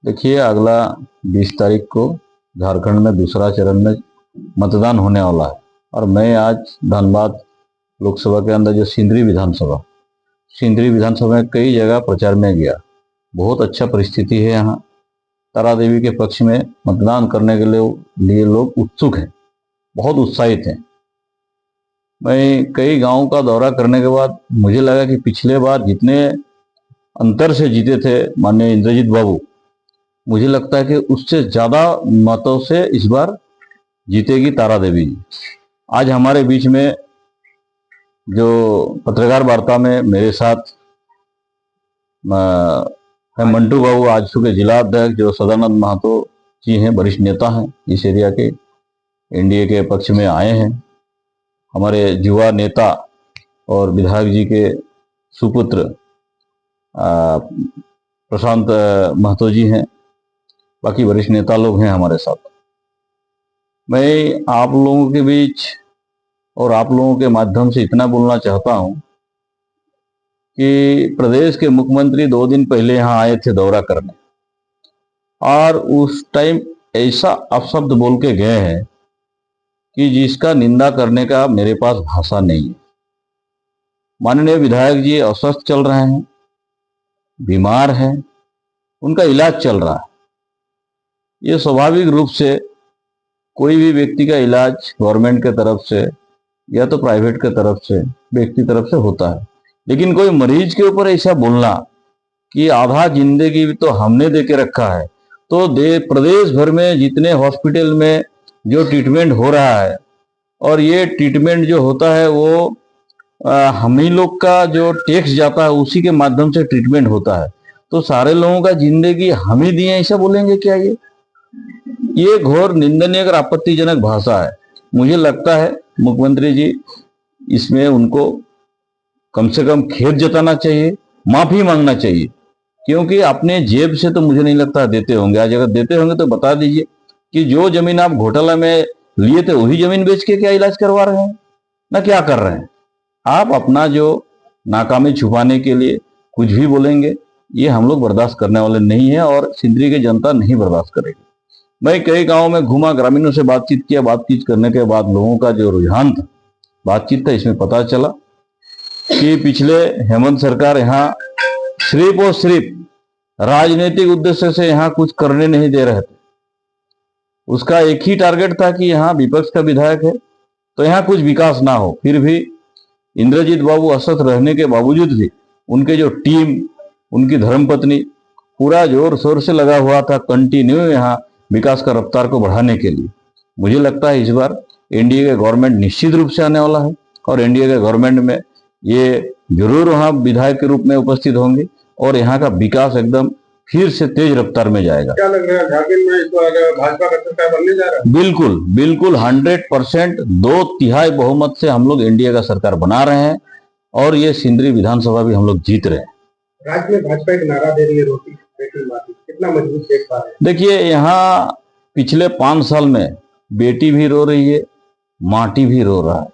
देखिए, अगला 20 तारीख को झारखंड में दूसरा चरण में मतदान होने वाला है। और मैं आज धनबाद लोकसभा के अंदर जो सिंदरी विधानसभा में कई जगह प्रचार में गया। बहुत अच्छा परिस्थिति है यहाँ। तारा देवी के पक्ष में मतदान करने के लिए लोग उत्सुक हैं, बहुत उत्साहित हैं। मैं कई गांवों का दौरा करने के बाद मुझे लगा कि पिछले बार जितने अंतर से जीते थे माननीय इंद्रजीत बाबू, मुझे लगता है कि उससे ज्यादा मतों से इस बार जीतेगी तारा देवी जी। आज हमारे बीच में जो पत्रकार वार्ता में मेरे साथ है मंटू बाबू, आजसू के जिला अध्यक्ष जो सदानंद महतो जी हैं, वरिष्ठ नेता हैं इस एरिया के, एनडीए के पक्ष में आए हैं। हमारे युवा नेता और विधायक जी के सुपुत्र प्रशांत महतो जी हैं, बाकी वरिष्ठ नेता लोग हैं हमारे साथ। मैं आप लोगों के बीच और आप लोगों के माध्यम से इतना बोलना चाहता हूं कि प्रदेश के मुख्यमंत्री 2 दिन पहले यहां आए थे दौरा करने, और उस टाइम ऐसा अपशब्द बोल के गए हैं कि जिसका निंदा करने का मेरे पास भाषा नहीं है। माननीय विधायक जी अस्वस्थ चल रहे हैं, बीमार हैं, उनका इलाज चल रहा है। ये स्वाभाविक रूप से कोई भी व्यक्ति का इलाज गवर्नमेंट के तरफ से या तो प्राइवेट के तरफ से, व्यक्ति तरफ से होता है, लेकिन कोई मरीज के ऊपर ऐसा बोलना कि आधा जिंदगी भी तो हमने दे के रखा है, तो प्रदेश भर में जितने हॉस्पिटल में जो ट्रीटमेंट हो रहा है, और ये ट्रीटमेंट जो होता है वो हम ही लोग का जो टैक्स जाता है उसी के माध्यम से ट्रीटमेंट होता है, तो सारे लोगों का जिंदगी हम ही दिए, ऐसा बोलेंगे क्या? ये घोर निंदनीय और आपत्तिजनक भाषा है। मुझे लगता है मुख्यमंत्री जी इसमें उनको कम से कम खेद जताना चाहिए, माफी मांगना चाहिए, क्योंकि अपने जेब से तो मुझे नहीं लगता देते होंगे। आज अगर देते होंगे तो बता दीजिए कि जो जमीन आप घोटाला में लिए थे वही जमीन बेच के क्या इलाज करवा रहे हैं, ना क्या कर रहे हैं आप? अपना जो नाकामी छुपाने के लिए कुछ भी बोलेंगे, ये हम लोग बर्दाश्त करने वाले नहीं है और सिंदरी की जनता नहीं बर्दाश्त करेगी। मैं कई गांवों में घूमा, ग्रामीणों से बातचीत किया। बातचीत करने के बाद लोगों का जो रुझान था, बातचीत था, इसमें पता चला कि पिछले हेमंत सरकार यहाँ सिर्फ और सिर्फ राजनीतिक उद्देश्य से यहाँ कुछ करने नहीं दे रहे थे। उसका एक ही टारगेट था कि यहाँ विपक्ष का विधायक है तो यहाँ कुछ विकास ना हो। फिर भी इंद्रजीत बाबू अस्वस्थ रहने के बावजूद भी उनके जो टीम, उनकी धर्मपत्नी पूरा जोर शोर से लगा हुआ था कंटिन्यू यहाँ विकास का रफ्तार को बढ़ाने के लिए। मुझे लगता है इस बार एनडीए का गवर्नमेंट निश्चित रूप से आने वाला है और एनडीए के गवर्नमेंट में ये जरूर वहां विधायक के रूप में उपस्थित होंगे और यहाँ का विकास एकदम फिर से तेज रफ्तार में जाएगा। क्या लग रहा है झारखंड में इस बार भाजपा का सरकार बनने जा रहा है? बिल्कुल बिल्कुल 100% 2/3 बहुमत से हम लोग एनडीए का सरकार बना रहे हैं और ये सिंदरी विधानसभा भी हम लोग जीत रहे हैं। राज्य में भाजपा एक नारा दे रही है, रोटी बेटी माटी, कितना मजबूत देख पा रहे हैं? देखिए, यहाँ पिछले 5 साल में बेटी भी रो रही है, माटी भी रो रहा है।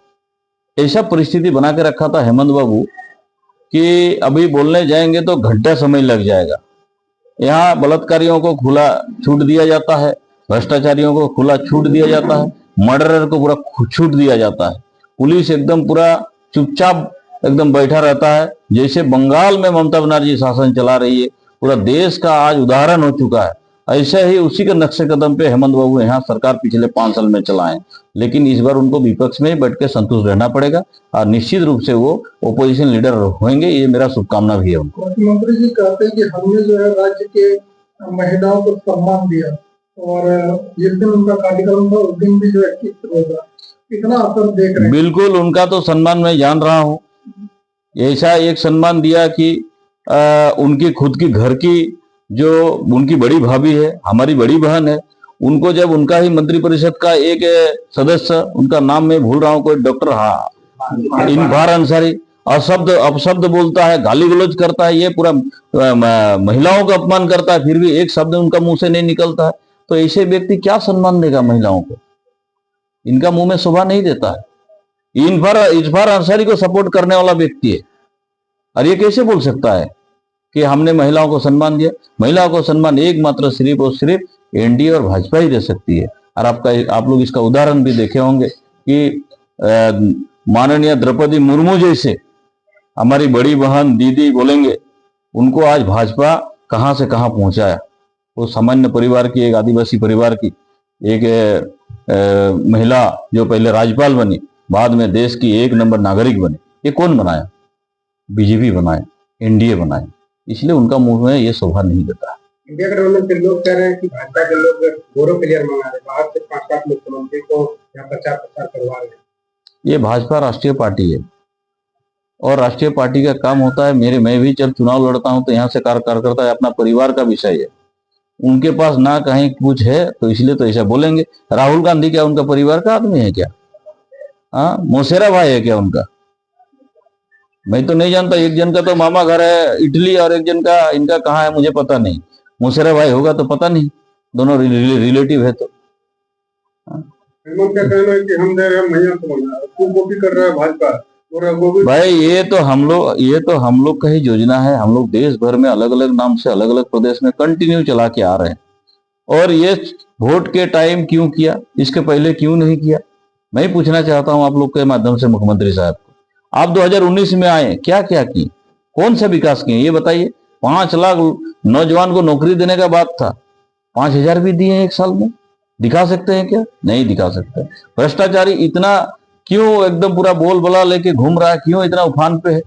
ऐसा परिस्थिति बना के रखा था हेमंत बाबू कि अभी बोलने जाएंगे तो घंटा समय लग जाएगा। यहाँ बलात्कारियों को खुला छूट दिया जाता है, भ्रष्टाचारियों को खुला छूट दिया जाता है, मर्डरर को पूरा छूट दिया जाता है। पुलिस एकदम पूरा चुपचाप एकदम बैठा रहता है, जैसे बंगाल में ममता बनर्जी शासन चला रही है। पूरा देश का आज उदाहरण हो चुका है। ऐसे ही उसी के नक्शे कदम पे हेमंत बाबू यहाँ सरकार पिछले 5 साल में चलाएं, लेकिन इस बार उनको विपक्ष में ही बैठ के संतुष्ट रहना पड़ेगा और निश्चित रूप से वो ओपोजिशन लीडर होंगे। ये मेरा शुभकामना भी है उनको। मुख्यमंत्री जी कहते हैं कि हमने जो है राज्य के महिलाओं को सम्मान दिया और जिस दिन उनका कार्यक्रम था उस दिन भी जो है कितना असर देख रहे हैं? बिल्कुल, उनका तो सम्मान मैं जान रहा हूँ। ऐसा एक सम्मान दिया कि उनकी खुद की घर की जो उनकी बड़ी भाभी है, हमारी बड़ी बहन है, उनको जब उनका ही मंत्रिपरिषद का एक सदस्य, उनका नाम मैं भूल रहा हूँ, कोई डॉक्टर इनफार अंसारी, अपशब्द बोलता है, गाली गलौज करता है, ये पूरा महिलाओं का अपमान करता है, फिर भी एक शब्द उनका मुंह से नहीं निकलता है। तो ऐसे व्यक्ति क्या सम्मान देगा महिलाओं को? इनका मुंह में शोभा नहीं देता है। इनफार अंसारी को सपोर्ट करने वाला व्यक्ति है और ये कैसे बोल सकता है कि हमने महिलाओं को सम्मान दिया। महिलाओं को सम्मान एकमात्र सिर्फ और सिर्फ एनडीए और भाजपा ही दे सकती है। और आप लोग इसका उदाहरण भी देखे होंगे कि माननीय द्रौपदी मुर्मू जैसे हमारी बड़ी बहन दीदी बोलेंगे, उनको आज भाजपा कहां से कहां पहुंचाया। वो सामान्य परिवार की, एक आदिवासी परिवार की एक महिला जो पहले राज्यपाल बनी, बाद में देश की 1 नंबर नागरिक बनी, ये कौन बनाया? बीजेपी बनाए, एनडीए बनाए। इसलिए उनका मुंह में ये शोभा नहीं देता। इंडिया गठबंधन के लोग कह रहे हैं कि भाजपा के लोग गौरव प्लेयर मंगा रहे हैं, बाहर से 5-5 मुख्यमंत्री को यहाँ प्रचार प्रसार करवा रहे हैं। ये भाजपा राष्ट्रीय पार्टी है और राष्ट्रीय पार्टी का काम होता है, मैं भी जब चुनाव लड़ता हूं तो यहाँ से कार्यकर्ता अपना परिवार का विषय है। उनके पास ना कहीं कुछ है तो इसलिए तो ऐसा बोलेंगे। राहुल गांधी क्या उनका परिवार का आदमी है क्या? हाँ, मौसेरा भाई है क्या उनका? मैं तो नहीं जानता। एक जन का तो मामा घर है इटली और एक जन का इनका कहाँ है मुझे पता नहीं। मौसेरा भाई होगा तो पता नहीं, दोनों रिलेटिव है तो। हेमंत का कहना है कि हम दे रहे हैं मैया को बना, तू कॉपी कर रहा है भाजपा। भाई ये तो हम लोग का ही योजना है। हम लोग देश भर में अलग अलग नाम से अलग अलग प्रदेश में कंटिन्यू चला के आ रहे हैं। और ये वोट के टाइम क्यों किया, इसके पहले क्यों नहीं किया? मैं पूछना चाहता हूं आप लोग के माध्यम से मुख्यमंत्री साहब को, आप 2019 में आए, क्या क्या किए, कौन सा विकास किए ये बताइए। 5 लाख नौजवान को नौकरी देने का बात था, 5,000 भी दिए हैं 1 साल में। दिखा सकते हैं क्या? नहीं दिखा सकते। भ्रष्टाचारी इतना क्यों एकदम पूरा बोल बला लेके घूम रहा है, क्यों इतना उफान पे है?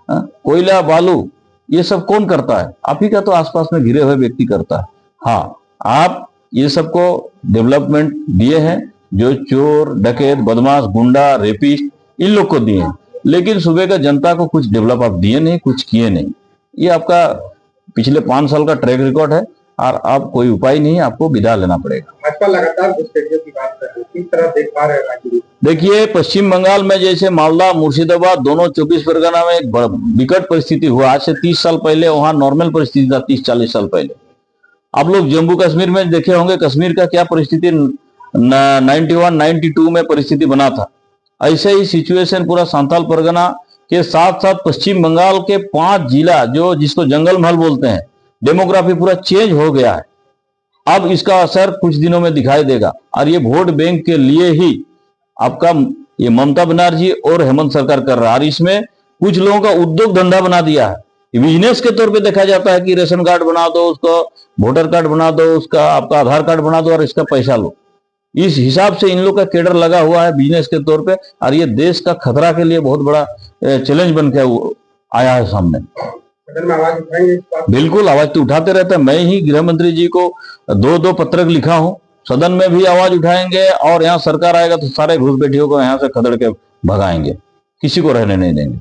कोयला बालू ये सब कौन करता है? आप ही का तो आसपास में घिरे हुए व्यक्ति करता है। हाँ, आप ये सबको डेवलपमेंट दिए हैं, जो चोर डकैत बदमाश गुंडा रेपिस्ट इन लोग को दिए हैं, लेकिन सुबह का जनता को कुछ डेवलप आप दिए नहीं, कुछ किए नहीं। ये आपका पिछले 5 साल का ट्रैक रिकॉर्ड है और अब कोई उपाय नहीं है, आपको विदा लेना पड़ेगा। भाजपा लगातार घुसपैठियों की बात कर रही है, किस तरह देख पा रहे हैं राज्य में? देखिए, पश्चिम बंगाल में जैसे मालदा मुर्शिदाबाद दोनों 24 परगना में एक विकट परिस्थिति हुआ। आज से 30 साल पहले वहां नॉर्मल परिस्थिति था, 30-40 साल पहले। आप लोग जम्मू कश्मीर में देखे होंगे, कश्मीर का क्या परिस्थिति 91-92 में परिस्थिति बना था। ऐसे ही सिचुएशन पूरा सांथाल परगना के साथ साथ पश्चिम बंगाल के 5 जिला जो जिसको जंगल महल बोलते हैं, डेमोग्राफी पूरा चेंज हो गया है। अब इसका असर कुछ दिनों में दिखाई देगा और ये वोट बैंक के लिए ही आपका ये ममता बनर्जी और हेमंत सरकार कर रहा है। और इसमें कुछ लोगों का उद्योग धंधा बना दिया है। बिजनेस के तौर पे देखा जाता है कि रेशन कार्ड बना दो, उसको वोटर कार्ड बना दो, उसका आपका आधार कार्ड बना दो और इसका पैसा लो। इस हिसाब से इन लोग का केडर लगा हुआ है बिजनेस के तौर पे। और ये देश का खतरा के लिए बहुत बड़ा चैलेंज बन के आया है सामने। सदन में आवाज उठाएंगे? बिल्कुल, आवाज तो उठाते रहते हैं। मैं ही गृह मंत्री जी को 2-2 पत्रक लिखा हूं। सदन में भी आवाज उठाएंगे और यहाँ सरकार आएगा तो सारे घुसपैठियों को यहाँ से खदेड़ के भगाएंगे, किसी को रहने नहीं देंगे।